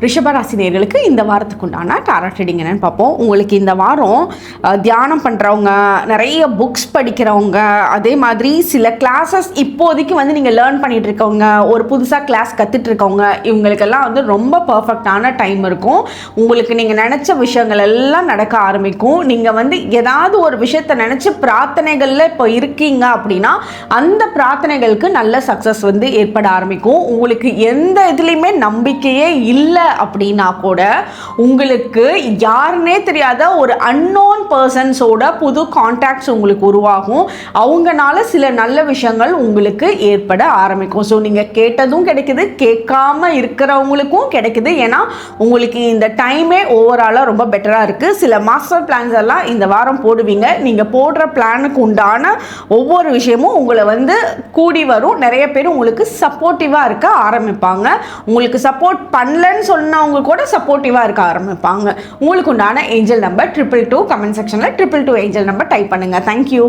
ரிஷபராசி நேயர்களுக்கு இந்த வாரத்துக்கு உண்டான டாரட் ரீடிங் என்னன்னு பார்ப்போம். உங்களுக்கு இந்த வாரம் தியானம் பண்ணுறவங்க, நிறைய புக்ஸ் படிக்கிறவங்க, அதே மாதிரி சில கிளாஸஸ் இப்போதைக்கு வந்து நீங்கள் லேர்ன் பண்ணிகிட்டு இருக்கவங்க, ஒரு புதுசாக கிளாஸ் கற்றுட்டு இருக்கவங்க, இவங்களுக்கெல்லாம் வந்து ரொம்ப பர்ஃபெக்டான டைம் இருக்கும். உங்களுக்கு நீங்கள் நினச்ச விஷயங்கள் எல்லாம் நடக்க ஆரம்பிக்கும். நீங்கள் வந்து ஏதாவது ஒரு விஷயத்தை நினச்சி பிரார்த்தனைகளில் இப்போ இருக்கீங்க அப்படின்னா அந்த பிரார்த்தனைகளுக்கு நல்ல சக்ஸஸ் வந்து ஏற்பட ஆரம்பிக்கும். உங்களுக்கு எந்த இதுலேயுமே நம்பிக்கையே இல்லை அப்படின்னா கூட உங்களுக்கு யாருன்னே தெரியாத ஒரு அன்னோன் பர்சன்ஸோட புது கான்டாக்ட்ஸ் உங்களுக்கு உருவாகும். அவங்கனால சில நல்ல விஷயங்கள் உங்களுக்கு ஏற்பட ஆரம்பிக்கும். ஸோ நீங்கள் கேட்டதும் கிடைக்குது, கேட்காம இருக்கிறவங்களுக்கும் கிடைக்குது. ஏன்னா உங்களுக்கு இந்த டைமே ஓவராலாக ரொம்ப பெட்டராக இருக்குது. சில மாஸ்டர் பிளான்ஸ் எல்லாம் இந்த வாரம் போடுவீங்க. நீங்கள் போடுற பிளானுக்கு உண்டான ஒவ்வொரு விஷயமும் உங்களை வந்து கூடி வரும். நிறைய பேர் உங்களுக்கு சப்போர்ட்டிவாக இருக்க ஆரம்பிப்பாங்க. உங்களுக்கு சப்போர்ட் பண்ணலன்னு சொன்னவங்க கூட சப்போர்ட்டிவாக இருக்க ஆரம்பிப்பாங்க. உங்களுக்கு உண்டான ஏஞ்சல் நம்பர் 222. கமெண்ட் செக்ஷனில் 222 ஏஞ்சல் நம்பர் டைப் பண்ணுங்கள். தேங்க்யூ.